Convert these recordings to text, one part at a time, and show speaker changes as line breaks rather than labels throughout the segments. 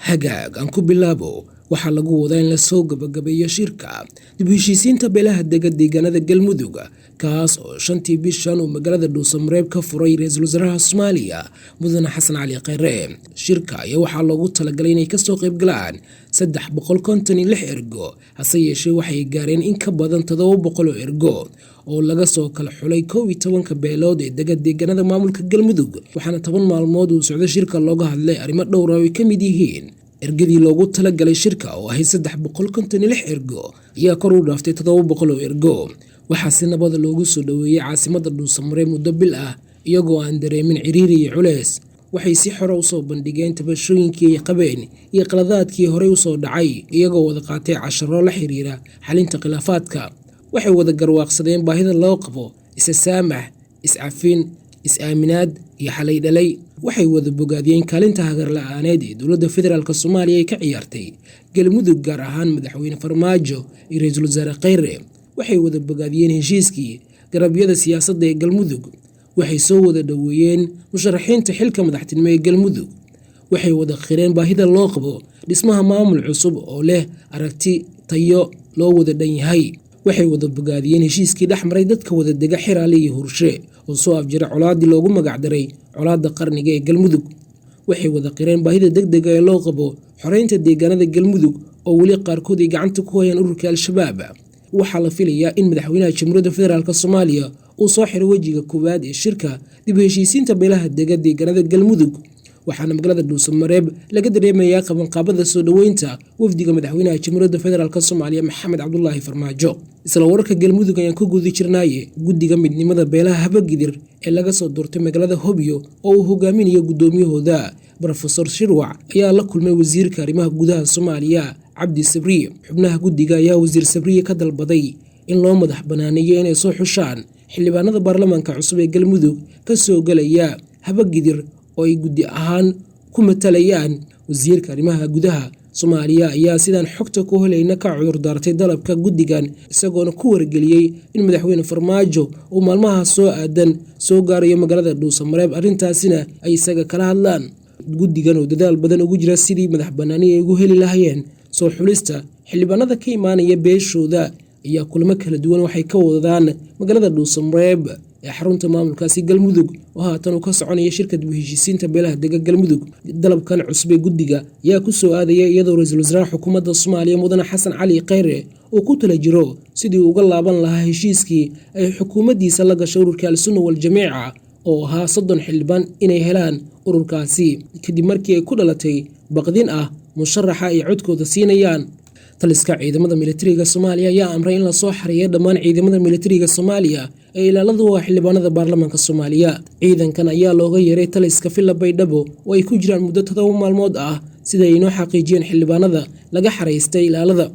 hagaag aan ku bilaabo waxaa lagu wadaa in la soo gabagabeeyo shirka dib u heshiisiinta beelaha deegaanada Galmudug kaas oo 5tii bishan uu magaalada Dhuusamareeb ka furay ra'iisul wasaaraha Soomaaliya Mudane Xasan Cali Khayre. Shirka ayaa waxaa loogu talagalay inay ka soo qayb galaan 356 ergo hase yeeshee waxay gaareen in ka badan 700 ergo oo laga soo kala xulay 12 beelood ee deegaanada maamulka Galmudug waxaana 10 maalmood uu socdo shirka looga hadlay arrimo dhowr ah oo ka mid yihiin ergadii loogu talagalay shirka oo ahay 356 ergo ayaa kor u dhaaftay 700 ergo waxaa si nabad loogu soo dhaweeyay caasimadda Dhuusamareeb muddo bil ah iyagoo aan dareemin ciriiri iyo culeys. waxay si xor ah u soo bandhigeen tabashooyinkii ay qabeen iyo qaladaadkii hore u soo dhacay iyagoo wada qaatay casharro la xiriira xalinta khilaafaadka. waxay wada garwaaqsadeen baahida loo qabo is-saamax, is-cafin, is-aaminaad iyo xalay dhalay. waxay wada bogaadiyeen kaalinta hagar la'aaneed ee dowladda federaalka Soomaaliya ay ka ciyaartay Galmudug gaar ahaan madaxweyne Farmaajo iyo ra'iisul wasaare Khayre. waxay wada bogaadiyeen heshiiskii garabyada siyaasadda ee Galmudug. waxay soo wada dhaweeyeen musharaxiinta xilka madaxtinimo ee Galmudug. waxay wada qireen baahida loo qabo dhismaha maamul cusub oo leh aragti tayo loo wada dhan yahay. waxay wada bogaadiyeen heshiiskii dhexmaray dadka wada dega Xiraale iyo Hurshe oo soo afjira colaadii loogu magac daray colaadda qarniga ee Galmudug. waxay wada qireen baahida degdega ee loo qabo xoreynta deegaanada Galmudug oo weli qaarkood ay gacanta ku hayaan ururka Al-Shabaab. waxaa la filayaa in madaxweynaha Jamhuuriyadda Federaalka Soomaaliya uu soo xiro wajiga koowaad ee shirka dib u heshiisiinta beelaha deegaanada Galmudug. waxaana magaalada Dhuusamareeb laga dareemayaa qabanqaabada soo dhaweynta wafdiga madaxweynaha Jamhuuriyadda Federaalka Soomaaliya Maxamed Cabdullaahi Farmaajo. isla wararka Galmudug ayaan ku guudi jirnaaye guddiga midnimada beelaha Habagidir ee laga soo doortay magaalada Hobyo oo uu hogaaminayo gudoomiyahooda Professor Shirwac ayaa la kulmay wasiirka arrimaha gudaha Soomaaliya Cabdi Sabriye. xubnaha guddiga ayaa wasiir Sabriye ka dalbaday in loo madax banaaneeyo inay soo xushaan xildhibaanada baarlamaanka cusub ee Galmudug ka soo galaya Habagidir oo ay guddi ahaan ku matalayaan. wasiirka arrimaha gudaha Soomaaliya ayaa sidaan xogta ku helayna ka cudur daartay dalabka guddigan isagoona ku wargeliyay in madaxweyne Farmaajo uu maalmaha soo aadan soo gaarayo magaalada Dhuusamareeb arrintaasina ay isaga kala hadlaan. guddigan oo dadaal badan ugu jira sidii madax banaani ay ugu heli lahaayeen soo xulista xildhibaanada ka imaanaya beeshooda ayaa kulamo kala duwan waxay ka wadaan magaalada Dhuusamareeb ee xarunta maamulkaasi Galmudug oo haatan ka soconaya shirka dib u heshiisiinta beelaha deegaanada Galmudug. dalabkan cusub ee guddiga ayaa ku soo aadaya iyadoo ra'iisul wasaaraha xukuumadda Soomaaliya Mudane Xasan Cali Khayre uu ku tala jiro sidii uu uga laaban lahaa heshiiskii ay xukuumaddiisa la gashay ururka Al-Sunna wal Jamiica oo ahaa 30 xildhibaan inay helaan ururkaasi kadib markii ay ku dhalatay baqdin ah musharaxa ay codkooda siinayaan. taliska ciidamada militariga Soomaaliya ayaa amray in la soo xareeyo dhammaan ciidamada militariga Soomaaliya ee ilaaladu waa xildhibaanada baarlamaanka Soomaaliya. ciidankan ayaa looga yeeray taliska Villa Baydhabo oo ay ku jiraan muddo 7 maalmood ah sida ay noo xaqiijiyeen xildhibaanada laga xareystay ilaalada.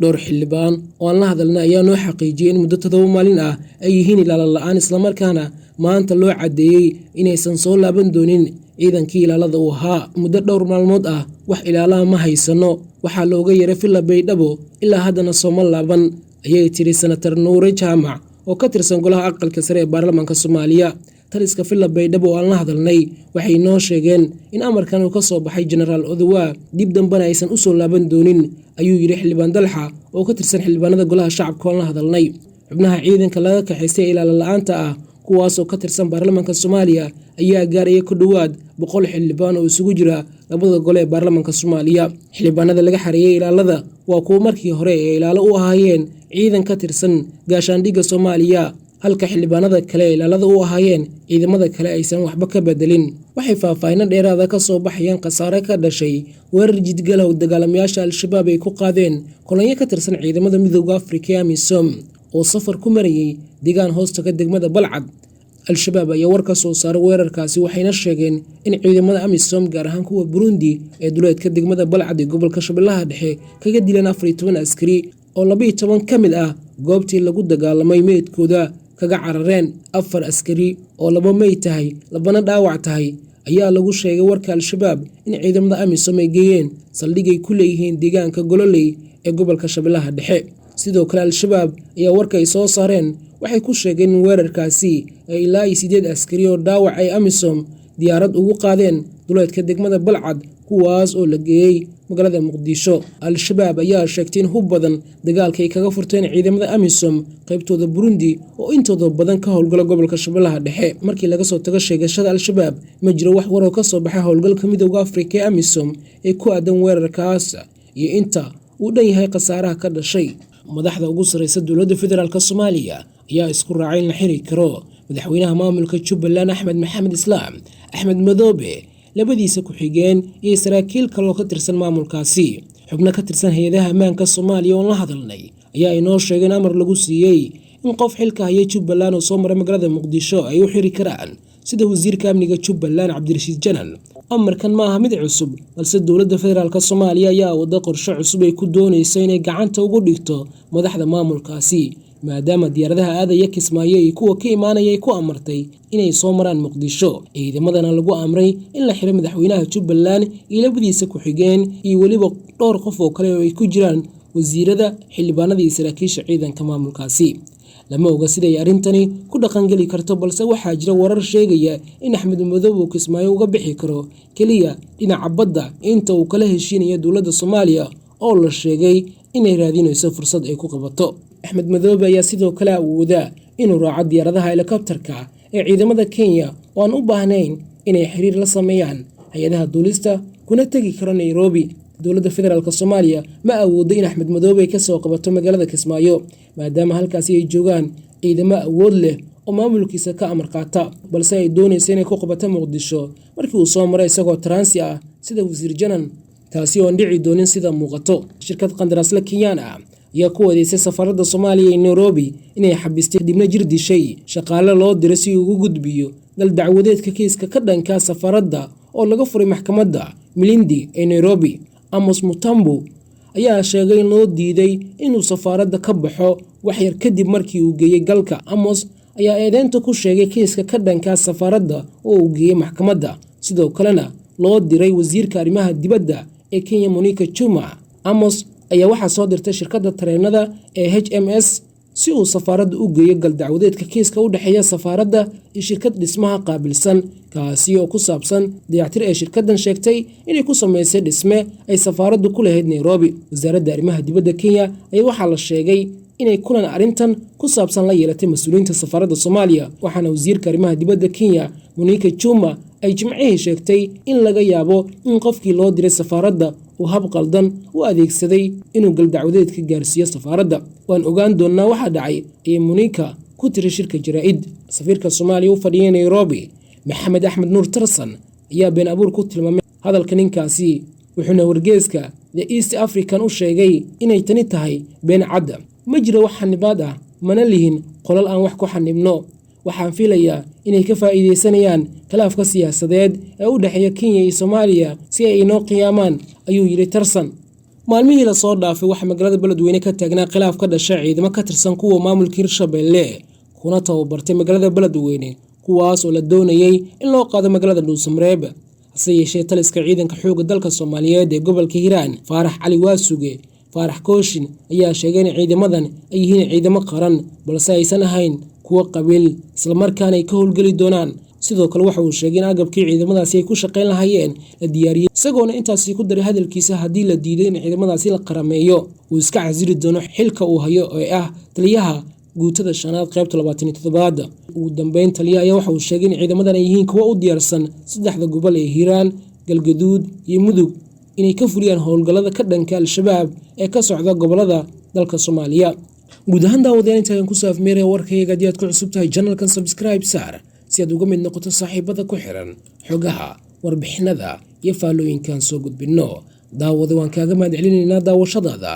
dhowr xildhibaan oo aan la hadalna ayaa noo xaqiijiyay in muddo 7 maalin ah ay yihiin ilaalo la'aan isla markaana maanta loo cadeeyay inaysan soo laaban doonin ciidankii ilaalada uu ahaa. muddo dhowr maalmood ah wax ilaalaha ma haysano waxaa looga yeeray Villa Baydhabo ilaa haddana sooma laaban ayay tiri Senator Nuure Jaamac oo ka tirsan golaha aqalka sare ee baarlamaanka Soomaaliya. taliska Villa Baydhabo oo aan la hadalnay waxay noo sheegeen in amarkan uu ka soo baxay General Odawa dib dambana aysan u soo laaban doonin ayuu yiri xildhibaan Dalxa oo ka tirsan xildhibaanada golaha shacabka oo la hadalnay. xubnaha ciidanka laga kaxaystay ilaalo la'aanta ah kuwaas oo ka tirsan baarlamaanka Soomaaliya ayaa gaaraya ku dhawaad 100 xildhibaan oo isugu jira labada gole ee baarlamaanka Soomaaliya. xildhibaanada laga xareeyay ilaalada waa kuwa markii hore ee ilaalo u ahaayeen ciidan ka tirsan gaashaandhigga Soomaaliya halka xildhibaanada kale ee ilaalada u ahaayeen ciidamada kale aysan waxba ka bedelin. waxay faahfaahin dheeraad ah ka soo baxayaan khasaare ka dhashay weerar jidgal ah oo dagaalamayaasha Al-Shabaab ay ku qaadeen kolonyo ka tirsan ciidamada Midowga Afrika ee AMISOM oo safar ku marayay deegaan hoostaga degmada Balcad. Al-Shabaab ayaa war ka soo saaray weerarkaasi waxayna sheegeen in ciidamada AMISOM gaar ahaan kuwa Burundi ee duleedka degmada Balcad ee gobolka Shabeellaha Dhexe kaga dileen 14 askari oo 12 ka mid ah goobtii lagu dagaalamay meedkooda kaga carareen. 4 askari oo 2 meyd tahay 2na dhaawac tahay ayaa lagu sheegay warka Al-Shabaab in ciidamada AMISOM ay geeyeen saldhig ay ku leeyihiin deegaanka Gololey ee gobolka Shabeellaha Dhexe. sidoo kale Al-Shabaab ayaa warka ay soo saareen waxay ku sheegeen in weerarkaasi ay ilaa 8 askari oo dhaawac ay AMISOM diyaarad ugu qaadeen duleedka degmada Balcad kuwaas oo la geeyey magaalada Muqdisho. Al-Shabaab ayaa sheegtay in hub badan dagaalka ay kaga furteen ciidamada AMISOM qaybtooda Burundi oo intooda badan ka howlgala gobolka Shabeellaha Dhexe. Markii laga soo tago sheegashada Al-Shabaab, ma jiro wax war oo ka soo baxay howlgalka Midowga Afrika ee AMISOM ee ku aadan weerarkaas iyo inta uu dhan yahay khasaaraha ka dhashay. Madaxda ugu sareysa dowladda federaalka Soomaaliya ayaa isku raacay in la xiri karo madaxweynaha maamulka Jubbaland Axmed Maxamed Islaam Axmed Madoobe, labadiisa ku xigeen iyo saraakiil kale oo ka tirsan maamulkaasi. Xubno ka tirsan hay'adaha ammaanka Soomaaliya oo la hadalnay ayaa inoo sheegay amar lagu siiyey in qof xilka haya Jubbaland oo soo maray magaalada Muqdisho ay u xiri karaan, sida wasiirka amniga Jubbaland Cabdirashiid Janan. Amarkan ma aha mid cusub, balse dowladda federaalka Soomaaliya ayaa wada qorshe cusub ay ku doonayso inay gacanta ugu dhigto madaxda maamulkaasi, maadaama diyaaradaha aadaya Kismaayo iyo kuwa ka imaanaya ay ku amartay inay soo maraan Muqdisho. Ciidamadana lagu amray in la xiro madaxweynaha Jubbaland iyo labadiisa ku xigeen iyo weliba dhowr qof oo kale oo ay ku jiraan wasiirada, xildhibaanada iyo saraakiisha ciidanka maamulkaasi. Lama oga sida ay arrintani ku dhaqan gali karto, balse waxaa jira warar sheegaya in Axmed Madoobe uu Kismaayo uga bixi karo kaliya dhinaca badda inta uu kala heshiinayo dowladda Soomaaliya oo la sheegay inay raadinayso fursad ay ku qabato. Axmed Madoobe ayaa sidoo kale awooda inuu raaco diyaaradaha helikobtarka ee ciidamada Kenya oo aan u baahnayn inay xiriir la sameeyaan hay'adaha duulista kuna tagi karo Nairobi. Dowladda federaalka Soomaaliya ma awoodo in Axmed Madoobe ka soo qabato magaalada Kismaayo, maadaama halkaasi ay joogaan ciidamo awood leh oo maamulkiisa ka amar qaata, balse ay doonayso inay ku qabato Muqdisho markii uu soo maray isagoo transi ah sida wasiir Janan, taasi oo aan dhici doonin sida muuqato. Shirkad qandaraasle Kenyaan ah ayaa ku wadeysay safaarada Soomaaliya ee Nairobi inay xabistay dibna jir dishay shaqaale loo diray si uu ugu gudbiyo gal dacwadeedka kiiska ka dhanka safaarada oo laga furay maxkamadda Milindi ee Nairobi. Amos Mutambo ayaa sheegay in loo diiday inuu safaarada ka baxo wax yar kadib markii uu geeyay galka. Amos ayaa eedeynta ku sheegay kiiska ka dhanka safaarada oo uu geeyay maxkamadda, sidoo kalena loo diray wasiirka arrimaha dibadda ee Kenya Monica Juma. Amos ayaa waxaa soo dirtay shirkadda tareenada ee HMS si uu safaarada u geeyo gal dacwadeedka kiiska u dhaxeeya safaarada iyo shirkad dhismaha qaabilsan, kaasi oo ku saabsan dayactir ee shirkaddan sheegtay inay ku sameysay dhisme ay safaaradu ku lahayd Nairobi. Wasaaradda arrimaha dibadda Kenya ayaa waxaa la sheegay inay kulan arrintan ku saabsan la yeelatay mas'uuliyiinta safaarada Soomaaliya, waxaana wasiirka arrimaha dibadda Kenya Monica Juma ay Jimcihii sheegtay in laga yaabo in qofkii loo diray safaarada uu hab qaldan u adeegsaday inuu gal dacwadeedka gaarsiiyo safaarada. Waan ogaan doonaa waxa dhacay ayay Monica ku tiri shirka jaraa'id. Safiirka Soomaaliya u fadhiyay Nairobi Maxamed Axmed Nuur Tarsan ayaa been abuur ku tilmaamay hadalka ninkaasi, wuxuuna wargeyska The East African u sheegay inay tani tahay been cad. Ma jiro wax xanibaad ah, mana lihin qolal aan wax ku xanibno. Waxaan filayaa inay ka faa'iideysanayaan khilaafka siyaasadeed ee u dhaxeeya Kenya iyo Soomaaliya si ay inoo qiyaamaan, ayuu yiri Tarsan. Maalmihii la soo dhaafay waxa magaalada Beledweyne ka taagnaa khilaaf ka dhashay ciidamo ka tirsan kuwa maamulka Hirshabelle kuna tababartay magaalada Beledweyne, kuwaas oo la doonayay in loo qaado magaalada Dhuusamareeb. hase yeeshee taliska ciidanka xoogga dalka Soomaaliyeed ee gobolka Hiiraan Faarax Cali Waasuge Faarax Kooshin ayaa sheegay in ciidamadan ay yihiin ciidamo qaran, balse aysan ahayn kuwa qabiil, isla markaana ay ka howlgeli doonaan. sidoo kale waxa uu sheegay in agabkii ciidamadaasi ay ku shaqeyn lahaayeen la diyaariyay, isagoona intaasi ku daray hadalkiisa haddii la diiday in ciidamadaasi la qarameeyo uu iska casili doono xilka uu hayo ee ah taliyaha guutada shanaad qaybta 27aad. ugu dambeyn taliyaha ayaa waxa uu sheegay in ciidamadan ay yihiin kuwa u diyaarsan saddexda gobol ee Hiiraan, Galgaduud iyo Mudug inay ka fuliyaan howlgallada ka dhanka Al-Shabaab ee ka socda gobolada dalka Soomaaliya. guud ahaan daawadayaal intaan ku saafmeeray warkayga haddii aad ku cusub tahay channelkan subscribe saar si aad uga mid noqoto saaxiibada ku xiran xogaha, warbixinada iyo faallooyinkan soo gudbino. daawada waan kaaga mahadcelinaynaa daawashadaada.